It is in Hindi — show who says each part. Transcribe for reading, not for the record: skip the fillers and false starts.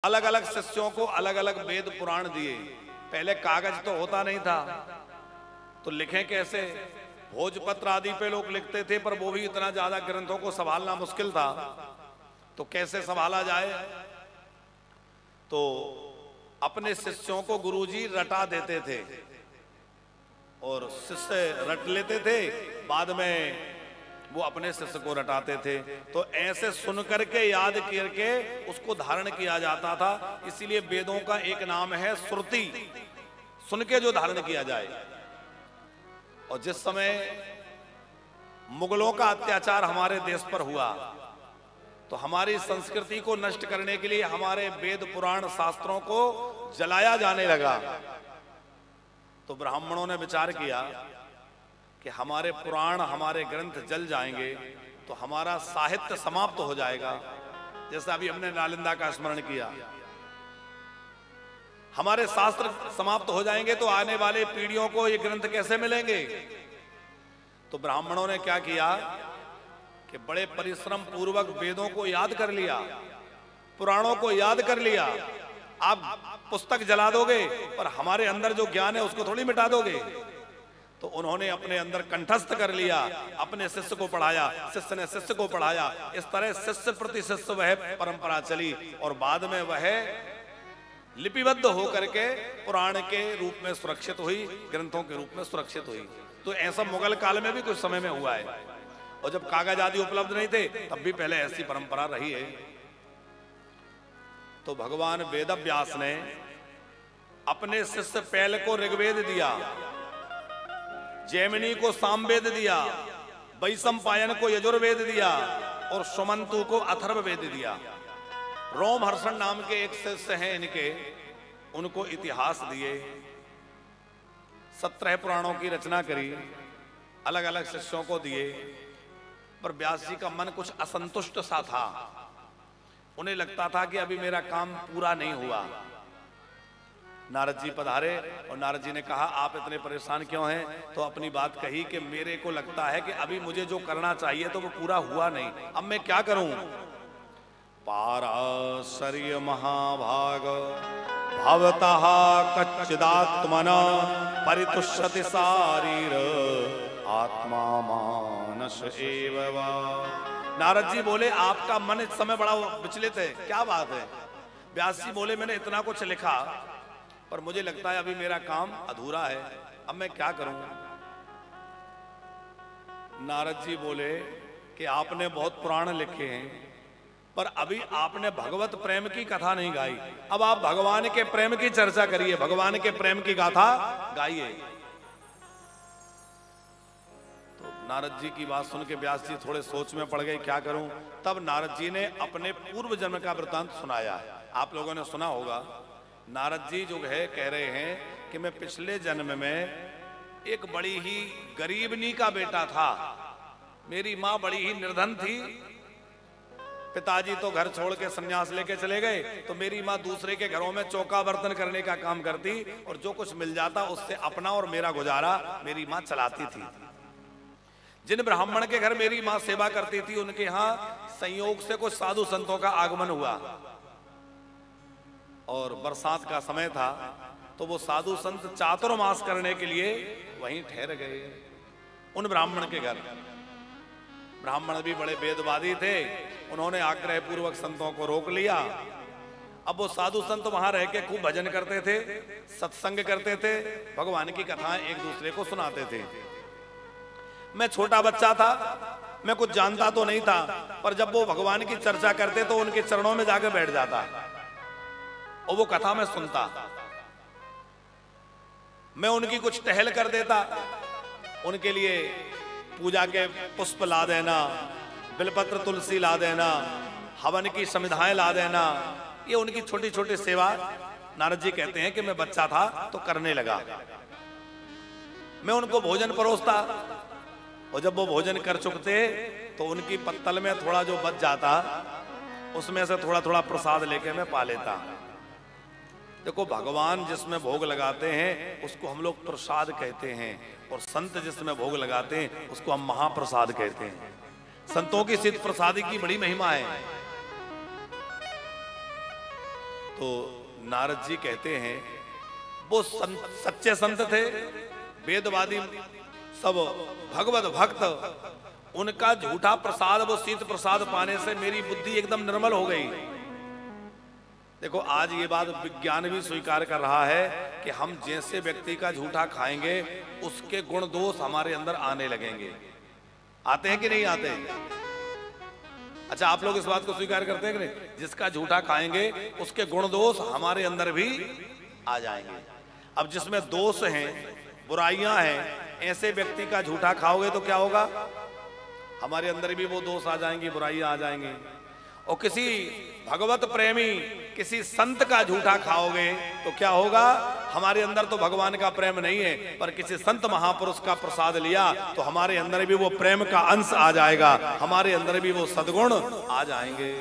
Speaker 1: अलग अलग शिष्यों को अलग अलग वेद पुराण दिए। पहले कागज तो होता नहीं था, तो लिखें कैसे? भोजपत्र आदि पे लोग लिखते थे, पर वो भी इतना ज्यादा ग्रंथों को संभालना मुश्किल था, तो कैसे संभाला जाए? तो अपने शिष्यों को गुरुजी रटा देते थे और शिष्य रट लेते थे, बाद में वो अपने शिष्य को रटाते थे। तो ऐसे सुन करके याद करके उसको धारण किया जाता था। इसीलिए वेदों का एक नाम है श्रुति, सुन के जो धारण किया जाए। और जिस समय मुगलों का अत्याचार हमारे देश पर हुआ, तो हमारी संस्कृति को नष्ट करने के लिए हमारे वेद पुराण शास्त्रों को जलाया जाने लगा। तो ब्राह्मणों ने विचार किया कि हमारे पुराण, हमारे ग्रंथ जल जाएंगे तो हमारा साहित्य समाप्त हो जाएगा। जैसा अभी हमने नालंदा का स्मरण किया, हमारे शास्त्र समाप्त हो जाएंगे तो आने वाले पीढ़ियों को ये ग्रंथ कैसे मिलेंगे? तो ब्राह्मणों ने क्या किया कि बड़े परिश्रम पूर्वक वेदों को याद कर लिया, पुराणों को याद कर लिया। आप पुस्तक जला दोगे पर हमारे अंदर जो ज्ञान है उसको थोड़ी मिटा दोगे। तो उन्होंने अपने अंदर कंठस्थ कर लिया, अपने शिष्य को पढ़ाया, शिष्य ने शिष्य को पढ़ाया। इस तरह शिष्य प्रति शिष्य वह परंपरा चली और बाद में वह लिपिबद्ध होकर के पुराण के रूप में सुरक्षित हुई, ग्रंथों के रूप में सुरक्षित हुई। तो ऐसा मुगल काल में भी कुछ समय में हुआ है, और जब कागज आदि उपलब्ध नहीं थे तब भी पहले ऐसी परंपरा रही है। तो भगवान वेदव्यास ने अपने शिष्य पैल को ऋग्वेद दिया, जैमिनी को सामवेद दिया, वैशंपायन को यजुर्वेद दिया और सुमंतु को अथर्ववेद दिया। रोमहर्षण नाम के एक शिष्य हैं इनके, उनको इतिहास दिए, 17 पुराणों की रचना करी, अलग अलग शिष्यों को दिए। पर व्यास जी का मन कुछ असंतुष्ट सा था, उन्हें लगता था कि अभी मेरा काम पूरा नहीं हुआ। नारद जी पधारे और नारद जी ने कहा, आप इतने परेशान क्यों हैं? तो अपनी बात कही कि मेरे को लगता है कि अभी मुझे जो करना चाहिए तो वो पूरा हुआ नहीं, अब मैं क्या करूं? पाराशर्य महाभाग भवतः कच्चिदात्मना परितुष्यति शारीर आत्मा मानस एव वा। नारद जी बोले, आपका मन इस समय बड़ा विचलित है, क्या बात है? व्यास जी बोले, मैंने इतना कुछ लिखा पर मुझे लगता है अभी मेरा काम अधूरा है, अब मैं क्या करूं? नारद जी बोले कि आपने बहुत पुराण लिखे हैं पर अभी आपने भगवत प्रेम की कथा नहीं गाई। अब आप भगवान के प्रेम की चर्चा करिए, भगवान के प्रेम की गाथा गाइए। तो नारद जी की बात सुन के व्यास जी थोड़े सोच में पड़ गए, क्या करूं? तब नारद जी ने अपने पूर्व जन्म का वृत्तांत सुनाया। आप लोगों ने सुना होगा, नारद जी जो है कह रहे हैं कि मैं पिछले जन्म में एक बड़ी ही गरीबनी का बेटा था, मेरी माँ बड़ी ही निर्धन थी, पिताजी तो घर छोड़ के संन्यास लेके चले गए, तो मेरी माँ दूसरे के घरों में चौका बर्तन करने का काम करती और जो कुछ मिल जाता उससे अपना और मेरा गुजारा मेरी माँ चलाती थी। जिन ब्राह्मण के घर मेरी माँ सेवा करती थी उनके यहाँ संयोग से कुछ साधु संतों का आगमन हुआ और बरसात का समय था, तो वो साधु संत चातुर्मास करने के लिए वहीं ठहर गए उन ब्राह्मण के घर। ब्राह्मण भी बड़े वेदवादी थे, उन्होंने आग्रह पूर्वक संतों को रोक लिया। अब वो साधु संत वहां रह के खूब भजन करते थे, सत्संग करते थे, भगवान की कथाएं एक दूसरे को सुनाते थे। मैं छोटा बच्चा था, मैं कुछ जानता तो नहीं था, पर जब वो भगवान की चर्चा करते तो उनके चरणों में जाकर बैठ जाता और वो कथा में सुनता। मैं उनकी कुछ टहल कर देता, उनके लिए पूजा के पुष्प ला देना, बिलपत्र तुलसी ला देना, हवन की समिधाएं ला देना, ये उनकी छोटी छोटी सेवा नारद जी कहते हैं कि मैं बच्चा था तो करने लगा। मैं उनको भोजन परोसता और जब वो भोजन कर चुकते तो उनकी पत्तल में थोड़ा जो बच जाता उसमें से थोड़ा थोड़ा प्रसाद लेके मैं पा लेता। देखो, भगवान जिसमें भोग लगाते हैं उसको हम लोग प्रसाद कहते हैं और संत जिसमें भोग लगाते हैं उसको हम महाप्रसाद कहते हैं। संतों की सिद्ध प्रसादी की बड़ी महिमा है। तो नारद जी कहते हैं वो सच्चे संत थे, वेदवादी, सब भगवत भक्त, उनका झूठा प्रसाद, वो शीत प्रसाद पाने से मेरी बुद्धि एकदम निर्मल हो गई। देखो आज ये बात विज्ञान भी स्वीकार कर रहा है कि हम जैसे व्यक्ति का झूठा खाएंगे उसके गुण दोष हमारे अंदर आने लगेंगे। आते हैं कि नहीं आते? अच्छा, आप लोग इस बात को स्वीकार करते हैं कि नहीं? जिसका झूठा खाएंगे उसके गुण दोष हमारे अंदर भी आ जाएंगे। अब जिसमें दोष हैं, बुराइयां हैं, ऐसे व्यक्ति का झूठा खाओगे तो क्या होगा? हमारे अंदर भी वो दोष आ जाएंगे, बुराइयां आ जाएंगी। और किसी भगवत प्रेमी, किसी संत का झूठा खाओगे तो क्या होगा? हमारे अंदर तो भगवान का प्रेम नहीं है, पर किसी संत महापुरुष का प्रसाद लिया तो हमारे अंदर भी वो प्रेम का अंश आ जाएगा, हमारे अंदर भी वो सद्गुण आ जाएंगे।